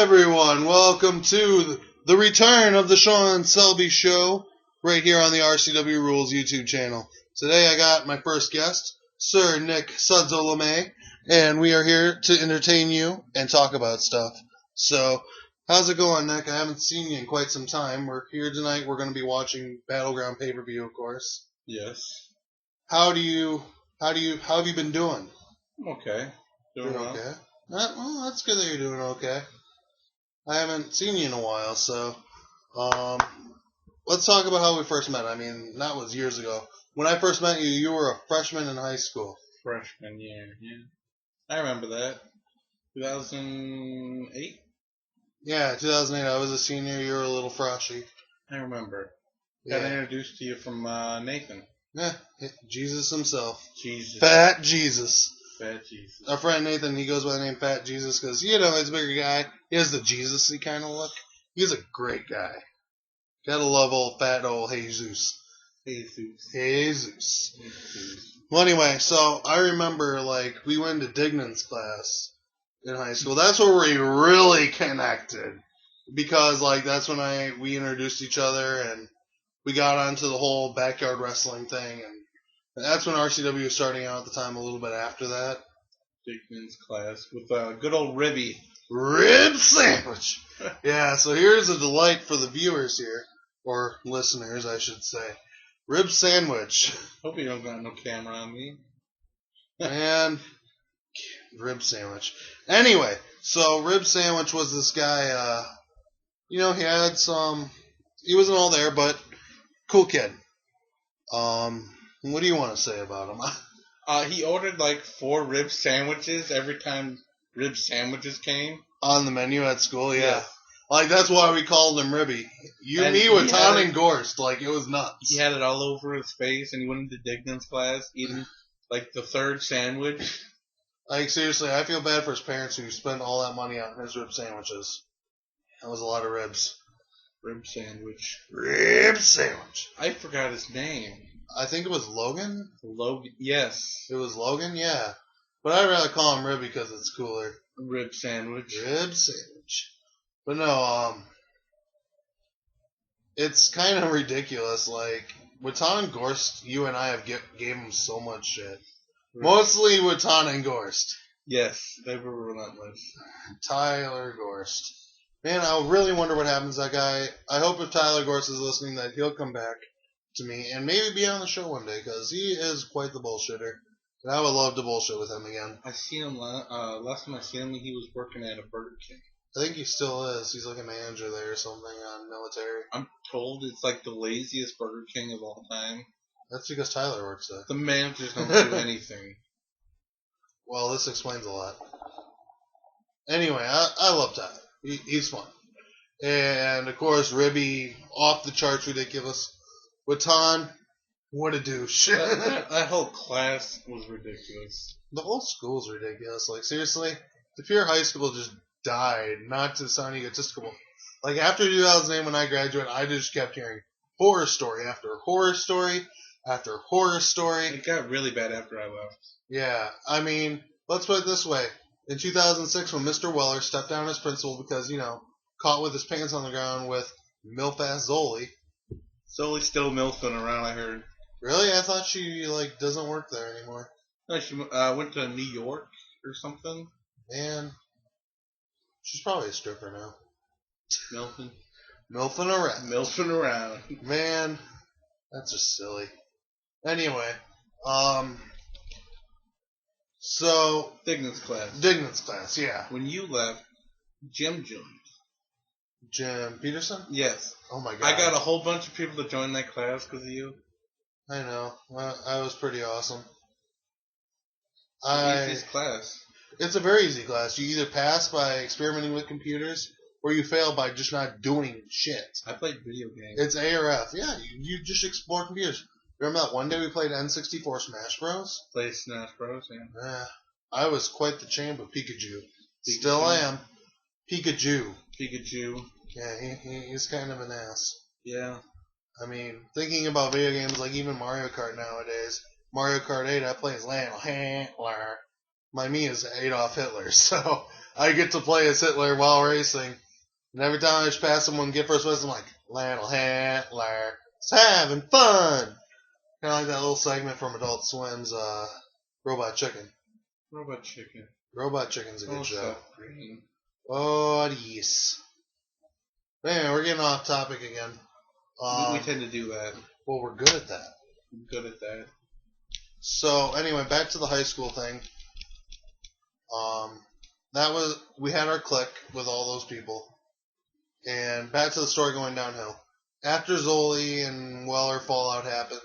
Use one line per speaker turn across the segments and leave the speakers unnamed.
everyone, welcome to the return of the Shawn Selby Show, right here on the RCW Rules YouTube channel. Today I got my first guest, Sir Nick Sudzo, and we are here to entertain you and talk about stuff. So, how's it going, Nick? I haven't seen you in quite some time. We're here tonight. We're going to be watching Battleground pay-per-view, of course.
Yes.
How have you been doing?
Okay. Doing well.
Okay. Well, that's good that you're doing okay. I haven't seen you in a while, so let's talk about how we first met. I mean, that was years ago. When I first met you, you were a freshman in high school.
Freshman year, yeah. I remember that. 2008?
Yeah, 2008. I was a senior. You were a little frosty.
I remember.
Yeah.
Got introduced to you from Nathan.
Yeah, Jesus himself.
Jesus.
Fat Jesus.
Fat Jesus.
Our friend Nathan, he goes by the name Fat Jesus because, you know, he's a bigger guy. He has the Jesus-y kind of look. He's a great guy. Gotta love old fat old Jesus. Jesus. Well, anyway, so I remember, like, we went to Dignan's class in high school. That's where we really connected. Because, like, that's when we introduced each other and we got onto the whole backyard wrestling thing. And that's when RCW was starting out at the time, a little bit after that.
Dignan's class with good old Ribby.
Rib sandwich. Yeah, so here's a delight for the viewers here. Or listeners, I should say. Rib sandwich.
Hope you don't got no camera on me.
Man, rib sandwich. Anyway, so rib sandwich was this guy, you know, he wasn't all there, but cool kid. What do you want to say about him?
He ordered like 4 rib sandwiches every time rib sandwiches came.
On the menu at school, yeah. Like, that's why we called him Ribby. Me with Ton and Gorst, like, it was nuts.
He had it all over his face, and he went into Dignan's class eating, like, the 3rd sandwich.
Like, seriously, I feel bad for his parents who spent all that money on his rib sandwiches. That was a lot of ribs.
Rib sandwich.
Rib sandwich.
I forgot his name.
I think it was Logan?
Logan, yes.
It was Logan, yeah. But I'd rather call him Ribby because it's cooler.
Rib sandwich.
Rib sandwich. But no, it's kind of ridiculous. Like, with Ton and Gorst, you and I have gave him so much shit. Mostly with Ton and Gorst.
Yes, they were relentless.
Tyler Gorst. Man, I really wonder what happens to that guy. I hope if Tyler Gorst is listening that he'll come back to me and maybe be on the show one day because he is quite the bullshitter. And I would love to bullshit with him again.
I seen him last time I seen him. He was working at a Burger King.
I think he still is. He's like a manager there or something on military.
I'm told it's like the laziest Burger King of all time.
That's because Tyler works there.
The managers don't do anything.
Well, this explains a lot. Anyway, I love Tyler. He's fun. And, of course, Ribby, off the charts ridiculous. With Ton, what a douche.
that whole class was ridiculous.
The whole school's ridiculous. Like, seriously, if your high school just died, not to sound egotistical. Like, after 2008 when I graduated, I just kept hearing horror story after horror story after horror story.
It got really bad after I left.
Yeah, I mean, let's put it this way. In 2006, when Mr. Weller stepped down as principal because, you know, caught with his pants on the ground with milf-ass Zoli.
Zoli's still milfing around, I heard.
Really? I thought she, like, doesn't work there anymore.
No, she went to New York or something.
Man, she's probably a stripper now.
Milfing.
Milfing around.
Milfing around.
Man, that's just silly. Anyway, so
Dignan's class.
Dignan's class, yeah.
When you left, Jim joined.
Jim Peterson?
Yes.
Oh my god.
I got a whole bunch of people to join that class because of you.
I know. I was pretty awesome.
Easiest class.
It's a very easy class. You either pass by experimenting with computers, or you fail by just not doing shit.
I played video games.
It's A or F. Yeah, you just explore computers. Remember that one day we played N64 Smash Bros?
Played Smash Bros, yeah.
Yeah. I was quite the champ of Pikachu. Still am. Pikachu. Yeah, he's kind of an ass.
Yeah.
I mean, thinking about video games like even Mario Kart nowadays, Mario Kart 8, I play as Lionel Hitler. My me is Adolf Hitler, so I get to play as Hitler while racing. And every time I just pass someone and get first place, I'm like, little Hitler, it's having fun. Kind of like that little segment from Adult Swim's Robot Chicken.
Robot Chicken.
Robot Chicken's a good show.
Green.
Oh, yes. Man, we're getting off topic again.
We tend to do that.
Well, we're good at that.
Good at that.
So, anyway, back to the high school thing. We had our clique with all those people. And back to the story going downhill. After Zoli and Weller fallout happened,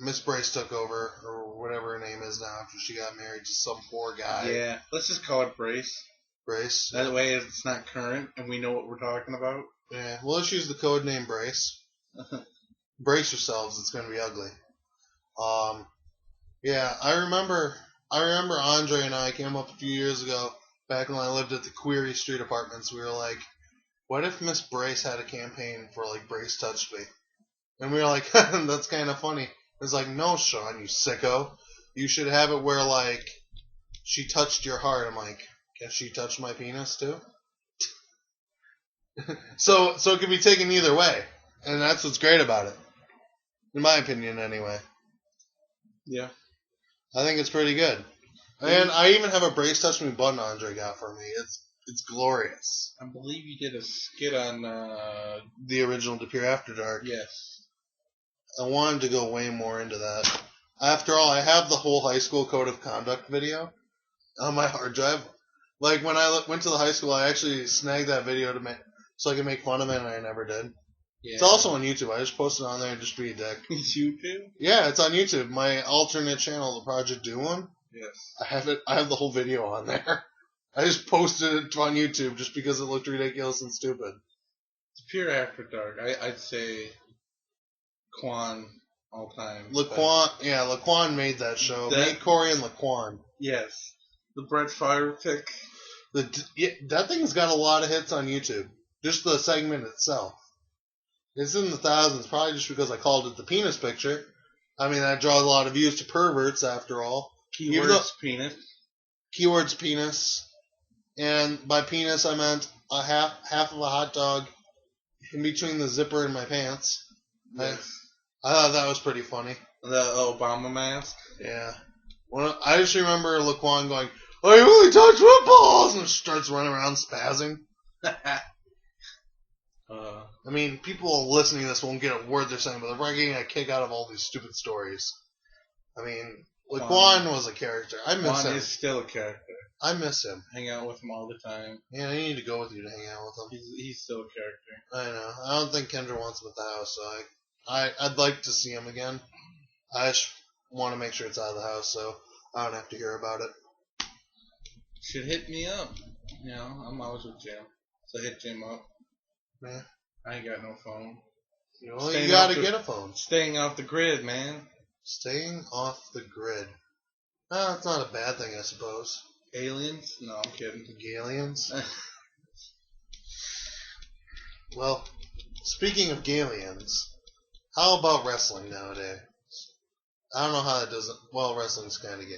Miss Brace took over, or whatever her name is now, after she got married to some poor guy.
Yeah, let's just call it Brace.
Brace.
That way it's not current, and we know what we're talking about.
Yeah, well, let's use the code name Brace. Brace yourselves, it's going to be ugly. Yeah, I remember Andre and I came up a few years ago, back when I lived at the Query Street Apartments. We were like, what if Miss Brace had a campaign for, like, Brace Touched Me? And we were like, that's kind of funny. It's like, no, Shawn, you sicko. You should have it where, like, she touched your heart. I'm like, can she touch my penis, too? So it can be taken either way. And that's what's great about it. In my opinion, anyway.
Yeah.
I think it's pretty good. And I even have a Brace Touch Me button Andre got for me. It's glorious.
I believe you did a skit on...
the original To Pure After Dark.
Yes.
I wanted to go way more into that. After all, I have the whole high school code of conduct video on my hard drive. Like, when I went to the high school, I actually snagged that video so I could make fun of it, and I never did. Yeah. It's also on YouTube. I just posted it on there and just be a dick.
It's YouTube?
Yeah, it's on YouTube. My alternate channel, the Project Do one.
Yes.
I have the whole video on there. I just posted it on YouTube just because it looked ridiculous and stupid.
It's Pure After Dark. I'd say Quan all time.
Laquan made that show. Made Corey and Laquan.
Yes. The Brett Favre pick.
That thing's got a lot of hits on YouTube. Just the segment itself. It's in the thousands, probably just because I called it the penis picture. I mean, that draws a lot of views to perverts, after all.
Keywords penis.
Keywords penis. And by penis, I meant a half of a hot dog in between the zipper and my pants.
Yes.
I thought that was pretty funny.
The Obama mask?
Yeah. I just remember Laquan going, I only touch footballs! And starts running around spazzing. I mean, people listening to this won't get a word they're saying, but they're probably getting a kick out of all these stupid stories. I mean, Laquan was a character. I miss him.
Quan is still a character.
I miss him.
Hang out with him all the time.
Yeah, I need to go with you to hang out with him.
He's still a character.
I know. I don't think Kendra wants him at the house, so I'd like to see him again. I just want to make sure it's out of the house, so I don't have to hear about it.
Should hit me up. You know, I'm always with Jim. So hit Jim up.
Man.
I ain't got no phone.
Well, you gotta get a phone.
Staying off the grid, man.
Staying off the grid. That's not a bad thing, I suppose.
Aliens? No, I'm kidding.
Aliens? Well, speaking of aliens, how about wrestling nowadays? I don't know how that doesn't... Well, wrestling's kind of gay.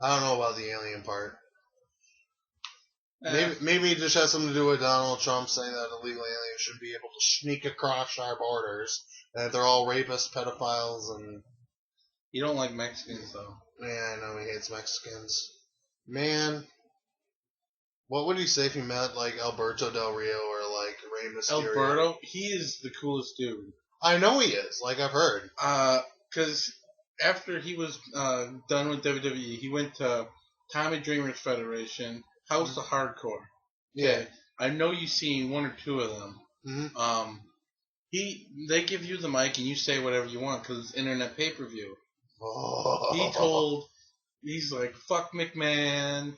I don't know about the alien part. Maybe it just has something to do with Donald Trump saying that illegal aliens should be able to sneak across our borders, and that they're all rapists, pedophiles, and...
You don't like Mexicans, though.
Yeah, I know he hates Mexicans. Man, what would he say if he met, like, Alberto Del Rio or, like, Rey Mysterio?
Alberto? He is the coolest dude.
I know he is, like I've heard.
Because after he was done with WWE, he went to Tommy Dreamer's Federation, House of Hardcore.
Yeah.
Okay. I know you've seen one or two of them.
Mm-hmm.
They give you the mic and you say whatever you want because it's internet pay-per-view.
Oh.
He's like, fuck McMahon.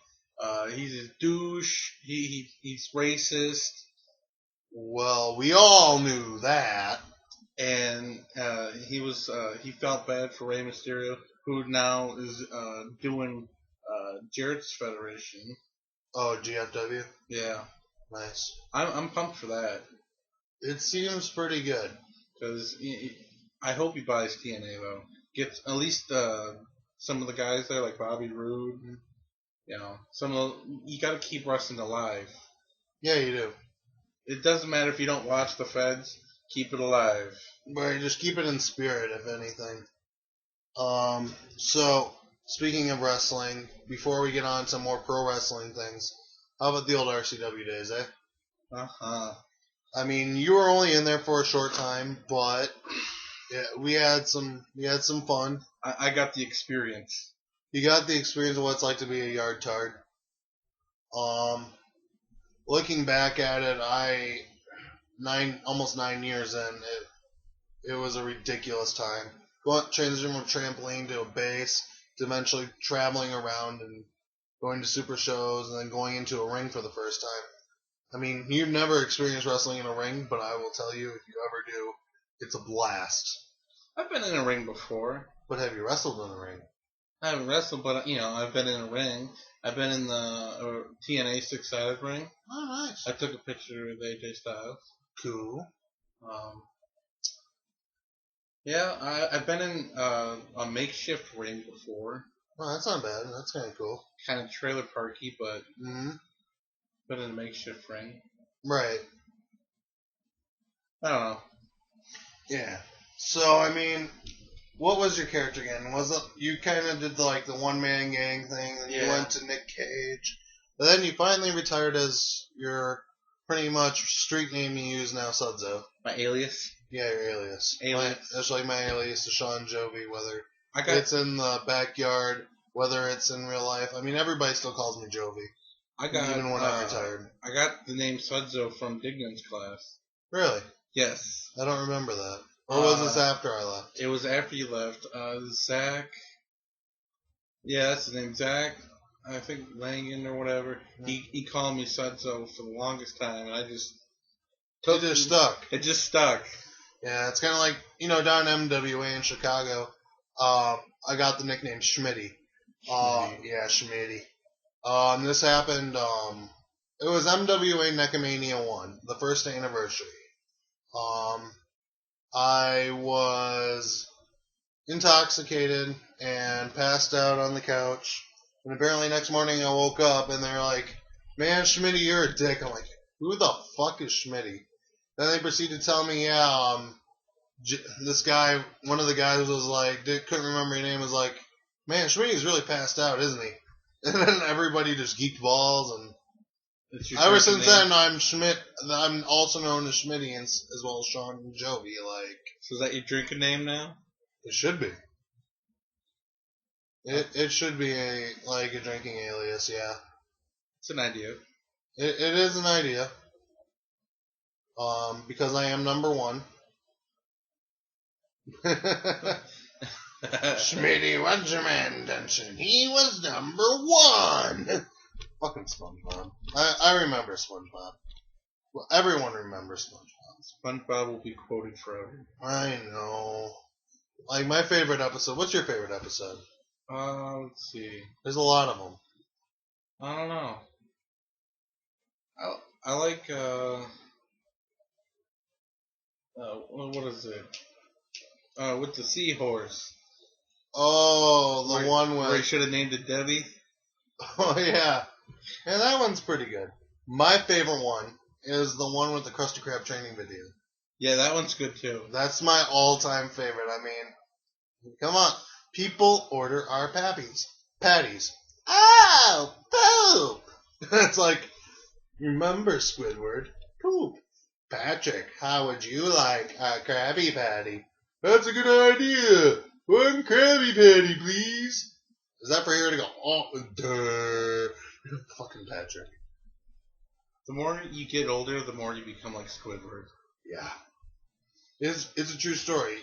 He's a douche. He's racist.
Well, we all knew that.
And he felt bad for Rey Mysterio, who now is doing Jarrett's Federation.
Oh, GFW?
Yeah.
Nice.
I'm pumped for that.
It seems pretty good.
Because I hope he buys TNA, though. Gets at least some of the guys there, like Bobby Roode. You know, you got to keep wrestling alive.
Yeah, you do.
It doesn't matter if you don't watch the Feds. Keep it alive.
Right, just keep it in spirit, if anything. So, speaking of wrestling, before we get on to more pro wrestling things, how about the old RCW days, eh?
Uh-huh.
I mean, you were only in there for a short time, but yeah, we had some fun.
I got the experience.
You got the experience of what it's like to be a yard tard. Looking back at it, almost 9 years in, it was a ridiculous time. Transitioning from trampoline to a base, to eventually traveling around and going to super shows, and then going into a ring for the first time. I mean, you've never experienced wrestling in a ring, but I will tell you, if you ever do, it's a blast.
I've been in a ring before.
But have you wrestled in a ring?
I haven't wrestled, but I've been in a ring. I've been in the TNA six-sided ring.
Oh, nice.
I took a picture with AJ Styles.
Cool.
Yeah, I've been in a makeshift ring before.
Oh, that's not bad. That's kind of cool.
Kind of trailer parky, but been in a makeshift ring.
Right.
I don't know.
Yeah. So, I mean, what was your character again? Was it you kind of did the one-man gang thing, and you went to Nick Cage, but then you finally retired as your pretty much street name you use now, Sudzo.
My alias?
Yeah, your alias. That's like my alias to Shawn Jovi, whether it's in the backyard, whether it's in real life. I mean, everybody still calls me Jovi. Even when I retired.
I got the name Sudzo from Dignan's class.
Really?
Yes.
I don't remember that. Or was this after I left?
It was after you left. Zach. Yeah, that's his name. Zach. I think Langan or whatever. He called me Sudzo for the longest time, and I just
It just stuck.
It just stuck.
Yeah, it's kind of like, down in MWA in Chicago, I got the nickname Schmitty. Yeah, Schmitty. This happened, it was MWA Necomania 1, the first anniversary. I was intoxicated and passed out on the couch, and apparently next morning I woke up and they're like, "Man, Schmitty, you're a dick." I'm like, "Who the fuck is Schmitty?" Then they proceeded to tell me, this guy, one of the guys was like, couldn't remember his name, was like, "Man, Schmitty's really passed out, isn't he?" And then everybody just geeked balls, and ever since then, I'm also known as Schmitty, as well as Shawn and Jovi.
So is that your drinking name now?
It should be. It should be a drinking alias, yeah.
It's an idea.
It is an idea. Because I am number one. Schmitty, what's your man attention? He was number one. Fucking SpongeBob. I remember SpongeBob. Well, everyone remembers SpongeBob.
SpongeBob will be quoted forever.
I know. Like, my favorite episode. What's your favorite episode?
Let's see.
There's a lot of them.
I don't know. I like, what is it? With the seahorse.
Oh, the one with...
Where he should have named it Debbie.
Oh, yeah. Yeah, that one's pretty good. My favorite one is the one with the Krusty Krab training video. Yeah,
that one's good, too.
That's my all-time favorite. I mean, come on. People order our patties. Oh, poop! It's like, remember, Squidward, poop. Patrick, how would you like a Krabby Patty? That's a good idea. One Krabby Patty, please. Is that for here to go, oh, duh. Fucking Patrick.
The more you get older, the more you become like Squidward.
Yeah. It's a true story.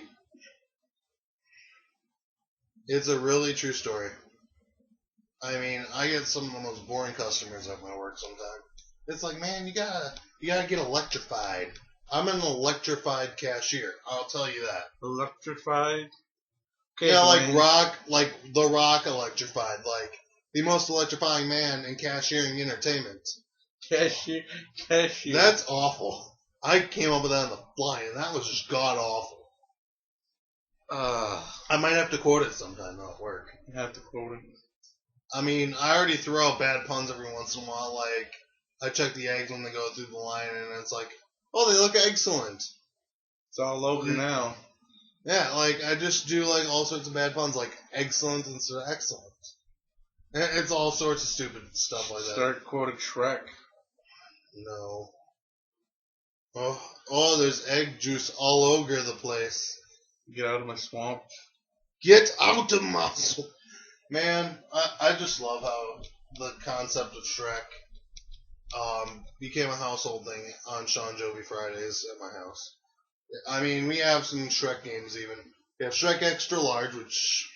It's a really true story. I mean, I get some of the most boring customers at my work sometimes. It's like, man, you gotta get electrified. I'm an electrified cashier. I'll tell you that.
Electrified? Okay,
yeah, like The Rock electrified. Like, the most electrifying man in cashiering entertainment.
Cashier.
That's awful. I came up with that on the fly, and that was just god awful. I might have to quote it sometime, though, at work.
You have to quote it.
I mean, I already throw out bad puns every once in a while. Like, I check the eggs when they go through the line, and it's like, oh, they look excellent.
It's all over now.
Yeah, like, I just do, like, all sorts of bad puns, like, excellent instead of excellent. It's all sorts of stupid stuff like that.
Start quoting Shrek.
No. Oh, there's egg juice all over the place.
Get out of my swamp.
Get out of my swamp. Man, I just love how the concept of Shrek became a household thing on Shawn Jovi Fridays at my house. I mean, we have some Shrek games even. We have Shrek Extra Large, which...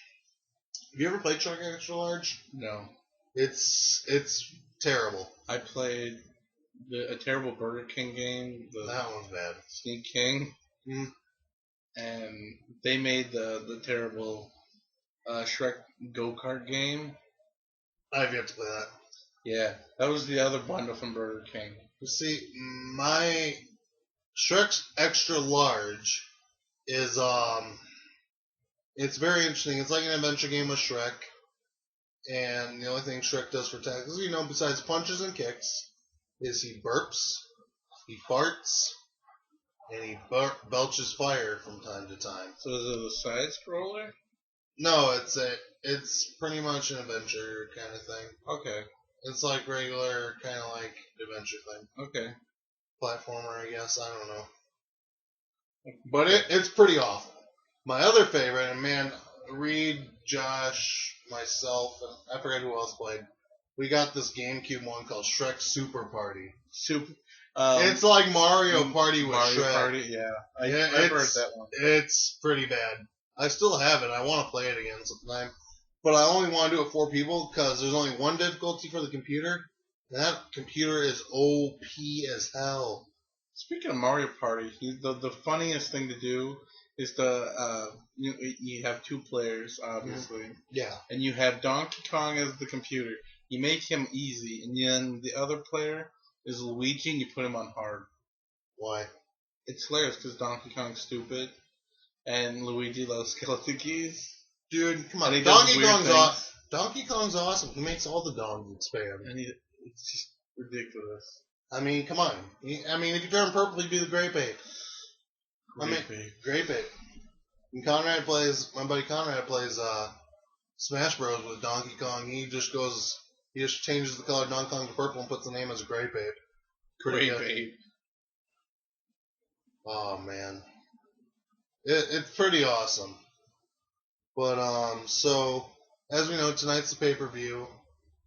Have you ever played Shrek Extra Large?
No.
It's terrible.
I played a terrible Burger King game.
That one's bad.
Sneak King.
Mm.
And they made the terrible Shrek go-kart game.
I've yet to play that.
Yeah, that was the other bundle from Burger King.
You see, my Shrek's Extra Large is it's very interesting. It's like an adventure game with Shrek, and the only thing Shrek does for taxes, besides punches and kicks, is he burps, he farts, and he belches fire from time to time.
So is it a side scroller?
No, it's pretty much an adventure kind of thing.
Okay.
It's like regular kind of like adventure thing.
Okay.
Platformer, I guess. I don't know. But it's pretty awful. My other favorite, and man, Reed, Josh, myself, and I forget who else played. We got this GameCube one called Shrek Super Party. It's like Mario Party with
Mario
Shrek.
Party, yeah. I've heard that one.
It's pretty bad. I still have it. I want to play it again sometime. But I only want to do it 4 people because there's only one difficulty for the computer. And that computer is OP as hell.
Speaking of Mario Party, the funniest thing to do is you have 2 players, obviously.
Yeah.
And you have Donkey Kong as the computer. You make him easy, and then the other player is Luigi, and you put him on hard.
Why?
It's hilarious because Donkey Kong's stupid, and Luigi loves skeleton keys.
Dude, come on.
And
Donkey Kong's awesome. He makes all the dongs expand.
And it's just ridiculous.
I mean, come on. If you turn purple, he'd be the Grape Ape. Grape Ape. And my buddy Conrad plays Smash Bros with Donkey Kong. He just changes the color of Donkey Kong to purple and puts the name as Grape Ape.
Grape Ape.
Oh, man. It's pretty awesome. But, so, as we know, tonight's the pay-per-view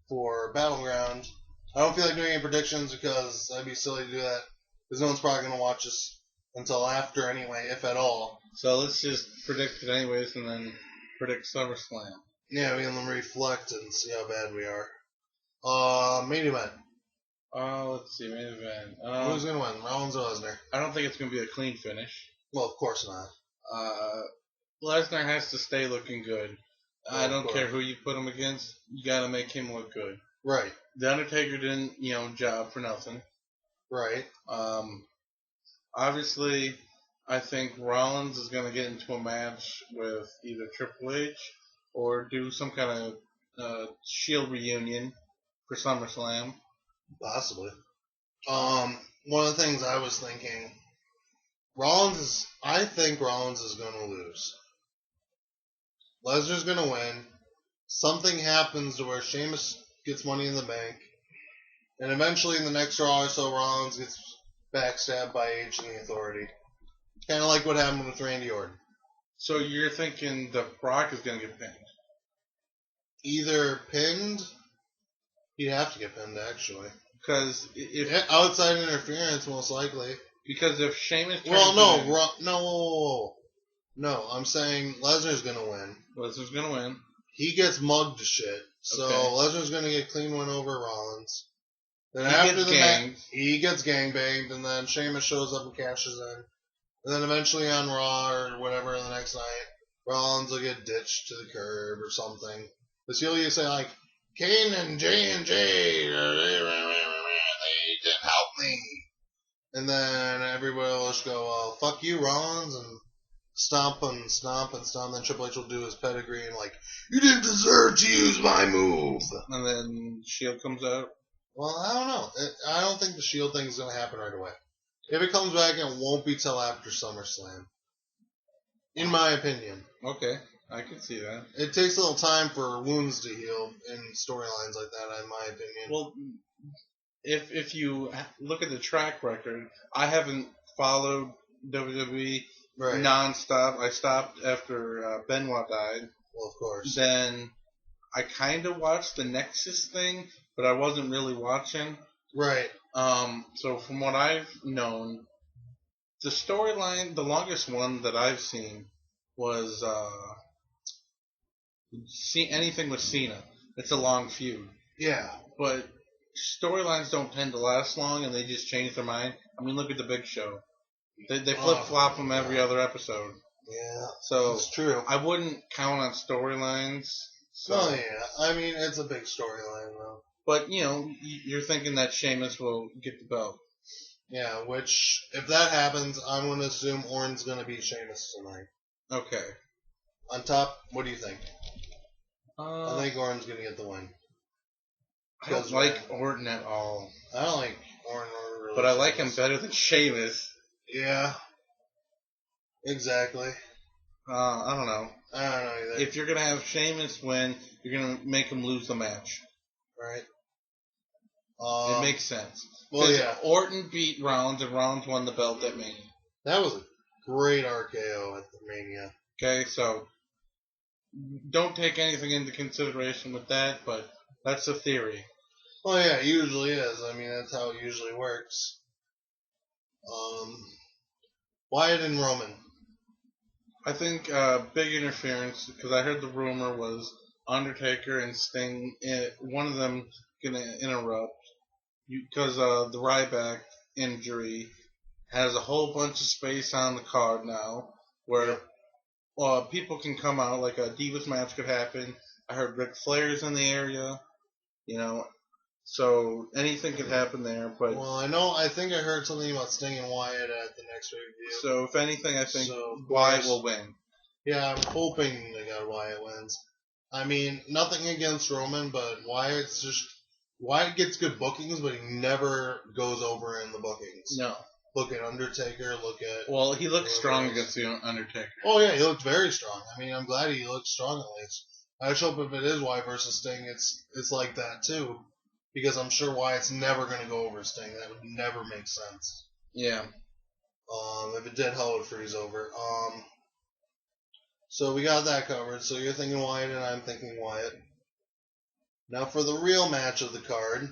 for Battleground. I don't feel like doing any predictions because that'd be silly to do that. Because no one's probably going to watch us until after anyway, if at all.
So let's just predict it anyways and then predict SummerSlam.
Yeah, we can reflect and see how bad we are. Main event.
Let's see, main event.
Who's going to win, Rollins or Lesnar?
I don't think it's going to be a clean finish.
Well, of course not.
Lesnar has to stay looking good. I don't care who you put him against. You got to make him look good.
Right.
The Undertaker didn't, job for nothing.
Right.
Obviously, I think Rollins is going to get into a match with either Triple H or do some kind of Shield reunion for SummerSlam.
Possibly. One of the things I was thinking, I think Rollins is going to lose. Lesnar's going to win. Something happens to where Sheamus gets Money in the Bank. And eventually in the next Raw or so, Rollins gets backstabbed by Edge and the Authority. Kind of like what happened with Randy Orton.
So you're thinking The Brock is going to get pinned?
Either pinned, he'd have to get pinned actually.
Because if
outside interference, most likely.
Because if Sheamus
no, I'm saying Lesnar's going to win.
Lesnar's going to win.
He gets mugged to shit. So
okay.
Lesnar's going to get clean win over Rollins. Then he gets gangbanged, and then Sheamus shows up and cashes in. And then eventually on Raw or whatever the next night, Rollins will get ditched to the curb or something. Because he'll say like, Kane and J&J, they didn't help me. And then everybody will just go, well, fuck you, Rollins, and stomp and stomp and stomp. Then Triple H will do his pedigree and like, you didn't deserve to use my move.
And then Shield comes out.
Well, I don't know. I don't think the Shield thing is going to happen right away. If it comes back, it won't be till after SummerSlam. In my opinion.
Okay, I can see that.
It takes a little time for wounds to heal in storylines like that, in my opinion.
Well, if you look at the track record, I haven't followed WWE nonstop. I stopped after Benoit died.
Well, of course.
Then I kind of watched the Nexus thing, but I wasn't really watching.
Right.
So from what I've known, the storyline, the longest one that I've seen was anything with Cena. It's a long feud.
Yeah.
But storylines don't tend to last long, and they just change their mind. I mean, look at the Big Show. They flip-flop them every other episode.
Yeah,
so
it's true.
I wouldn't count on storylines. So.
Oh, yeah. I mean, it's a big storyline, though.
But, you know, you're thinking that Sheamus will get the belt.
Yeah, which, if that happens, I'm going to assume Orton's going to beat Sheamus tonight.
Okay.
On top, what do you think? I think Orton's going to get the win.
I don't like Orton at all.
I don't like Orton really.
But I like him better than Sheamus.
Yeah. Exactly.
I don't know.
I don't know either.
If you're going to have Sheamus win, you're going to make him lose the match.
Right.
It makes sense.
Well, yeah.
Orton beat Rollins, and Rollins won the belt at Mania.
That was a great RKO at the Mania.
Okay, so don't take anything into consideration with that, but that's a theory.
Well, yeah, it usually is. I mean, that's how it usually works. Wyatt and Roman.
I think big interference, because I heard the rumor was Undertaker and Sting, one of them going to interrupt, because the Ryback injury has a whole bunch of space on the card now, where people can come out, like a Divas match could happen. I heard Ric Flair's in the area, you know, so anything could happen there. But
well, I think I heard something about Sting and Wyatt at the next review.
So if anything, I think Wyatt will win.
Yeah, I'm hoping Wyatt wins. I mean, nothing against Roman, but Wyatt gets good bookings, but he never goes over in the bookings.
No.
Look at Undertaker, look at...
Well, he looked strong against the Undertaker.
Oh, yeah, he looked very strong. I mean, I'm glad he looked strong at least. I just hope if it is Wyatt versus Sting, it's like that too. Because I'm sure Wyatt's never going to go over Sting. That would never make sense.
Yeah.
If it did, hell would freeze over. So we got that covered. So you're thinking Wyatt and I'm thinking Wyatt. Now for the real match of the card,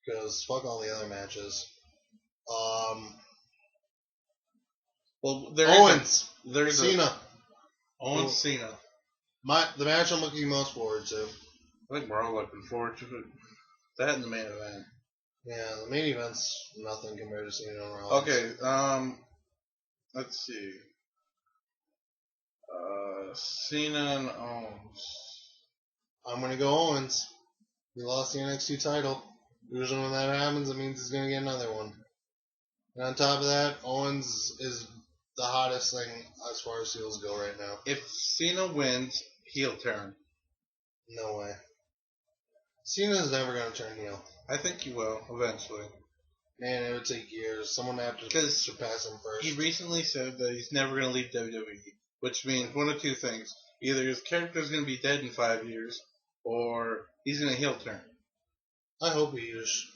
because fuck all the other matches.
Well,
Owens.
Cena. Owens Cena.
The match I'm looking most forward to.
I think we're all looking forward to it. That and the main event.
Yeah, the main event's nothing compared to Cena and Rollins.
Okay, let's see. Cena and Owens. I'm
going to go Owens. He lost the NXT title. Usually when that happens, it means he's going to get another one. And on top of that, Owens is the hottest thing as far as heels go right now.
If Cena wins, heel turn.
No way. Cena's never going to turn heel.
I think he will, eventually.
Man, it would take years. Someone would have to surpass him first.
He recently said that he's never going to leave WWE, which means one of two things. Either his character's going to be dead in 5 years, or he's going to heel turn.
I hope his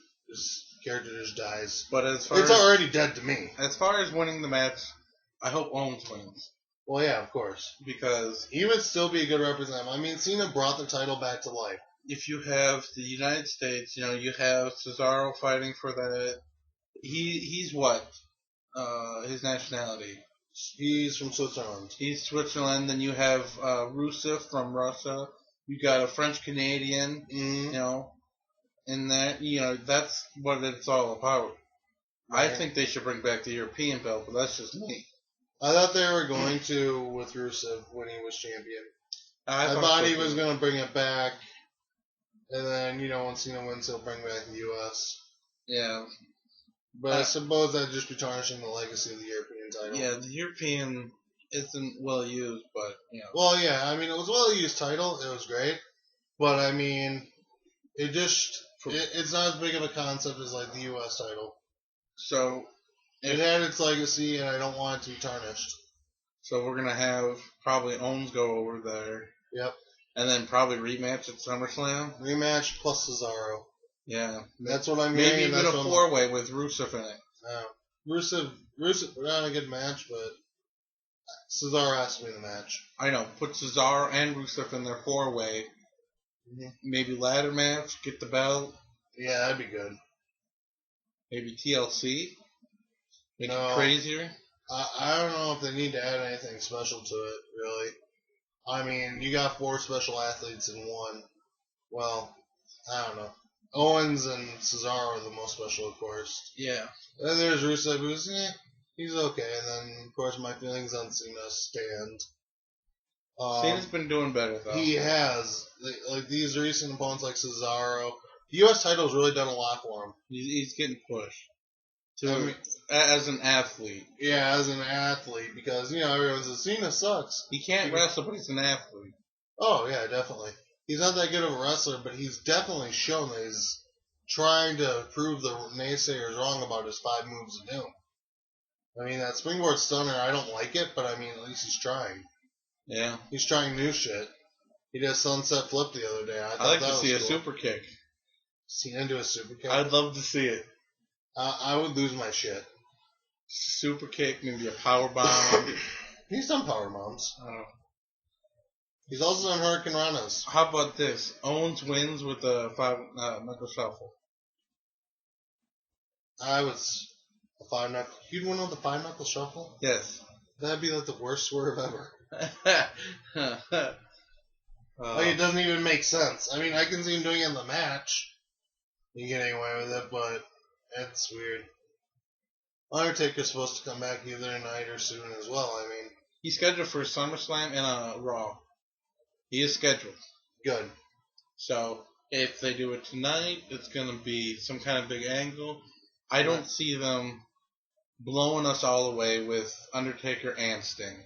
character just dies.
But it's
already dead to me.
As far as winning the match, I hope Owens wins.
Well, yeah, of course.
Because
he would still be a good representative. I mean, Cena brought the title back to life.
If you have the United States, you have Cesaro fighting for that. He's what? His nationality?
He's from Switzerland.
He's Switzerland. Then you have Rusev from Russia. You got a French Canadian. And that's what it's all about. Right. I think they should bring back the European belt, but that's just me.
I thought they were going to with Rusev when he was champion. I thought he was going to bring it back. And then, when Cena wins, he'll bring back the U.S.
Yeah.
But I suppose that'd just be tarnishing the legacy of the European title.
Yeah, the European isn't well used, but
Well, yeah, I mean, it was a well-used title. It was great. But, I mean, it's not as big of a concept as, like, the U.S. title.
So
it had its legacy, and I don't want it to be tarnished.
So we're going to have probably Owens go over there.
Yep.
And then probably rematch at SummerSlam.
Rematch plus Cesaro.
Yeah.
That's what I'm
hearing. Maybe
even
a four-way with Rusev in it.
Rusev, not a good match, but Cesaro has to be in the match.
I know. Put Cesaro and Rusev in their four-way. Mm-hmm. Maybe ladder match, get the belt.
Yeah, that'd be good.
Maybe TLC. Make it crazier.
I don't know if they need to add anything special to it, really. I mean, you got 4 special athletes in one. Well, I don't know. Owens and Cesaro are the most special, of course.
Yeah.
Then there's Rusev, who's, he's okay. And then, of course, my feelings on Cena stand.
Cena's been doing better, though.
He has. Like, these recent opponents like Cesaro. The U.S. title's really done a lot for him.
He's getting pushed. As an athlete.
Yeah, as an athlete. Because, everyone says Cena sucks.
He can't wrestle, but he's an athlete.
Oh, yeah, definitely. He's not that good of a wrestler, but he's definitely shown that he's trying to prove the naysayers wrong about his 5 moves of doom. I mean, that springboard stunner, I don't like it, but I mean, at least he's trying.
Yeah.
He's trying new shit. He did a sunset flip the other day.
I'd like to see a super kick.
Cena do a super kick?
I'd love to see it.
I would lose my shit.
Super kick, maybe a power bomb.
He's done power bombs.
Oh.
He's also done Hurricane Ranas.
How about this? Owens wins with a 5-knuckle shuffle.
A 5-knuckle. You'd win with a 5-knuckle shuffle?
Yes.
That'd be like the worst swerve ever. Like, it doesn't even make sense. I mean, I can see him doing it in the match. You getting away with it, but it's weird. Undertaker's supposed to come back either tonight or soon as well. I mean,
he's scheduled for SummerSlam and a Raw. He is scheduled.
Good.
So if they do it tonight, it's going to be some kind of big angle. I don't see them blowing us all away with Undertaker and Sting.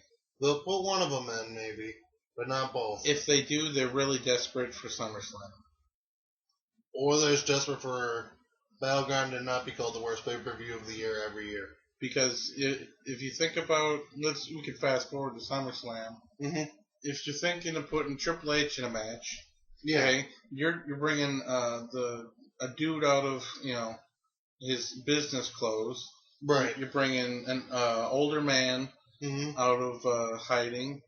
They'll put one of them in, maybe, but not both.
If they do, they're really desperate for SummerSlam.
Or they're desperate for Battleground to not be called the worst pay-per-view of the year every year.
Because if you think about, we could fast forward to SummerSlam.
Mm-hmm.
If you're thinking of putting Triple H in a match,
yeah,
okay, you're bringing a dude out of his business clothes,
right?
You're bringing an older man out of hiding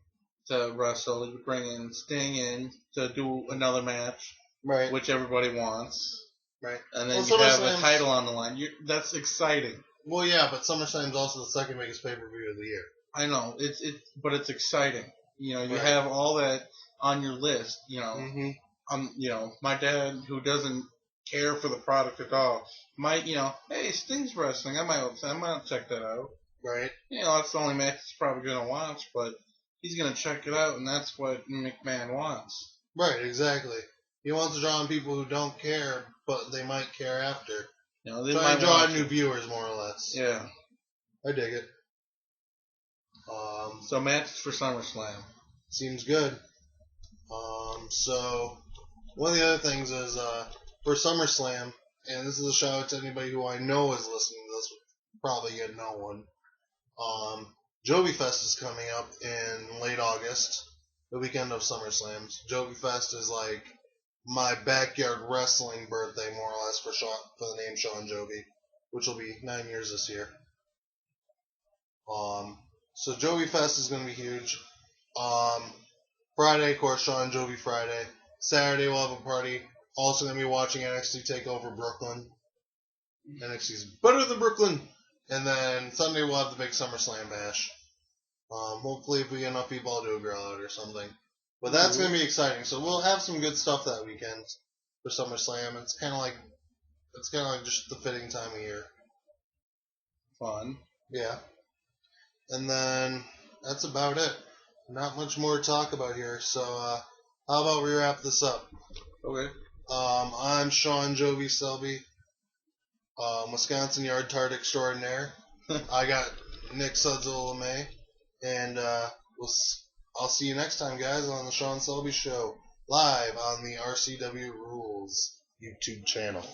to wrestle. You're bringing Sting in to do another match,
right?
Which everybody wats.
Right.
And then you have a title on the line. That's exciting.
Well, yeah, but SummerSlam's also the second biggest pay-per-view of the year.
I know. But it's exciting. You have all that on your list. My dad, who doesn't care for the product at all, might, hey, Sting's wrestling. I might check that out.
Right.
That's the only match he's probably going to watch, but he's going to check it out, and that's what McMahon wants.
Right, exactly. He wants to draw on people who don't care, but they might care after.
They
might draw on new viewers, more or less.
Yeah.
I dig it.
So matches for SummerSlam.
Seems good. So one of the other things is for SummerSlam, and this is a shout out to anybody who I know is listening to this, probably get no one. Jovi Fest is coming up in late August, the weekend of SummerSlam. Jovi Fest is like my backyard wrestling birthday, more or less, for the name Shawn Jovi, which will be 9 years this year. So Jovi Fest is going to be huge. Friday, of course, Shawn Jovi Friday. Saturday, we'll have a party. Also going to be watching NXT TakeOver Brooklyn. NXT's better than Brooklyn. And then Sunday, we'll have the big SummerSlam bash. Hopefully, if we get enough people, I'll do a girl out or something. But that's going to be exciting. So we'll have some good stuff that weekend for SummerSlam. It's kind of like just the fitting time of year.
Fun.
Yeah. And then that's about it. Not much more to talk about here. So how about we wrap this up?
Okay.
I'm Shawn Jovi Selby, Wisconsin Yard Tart Extraordinaire. I got Nick Sudzo LeMay. And I'll see you next time, guys, on the Shawn Selby Show, live on the RCW Rules YouTube channel.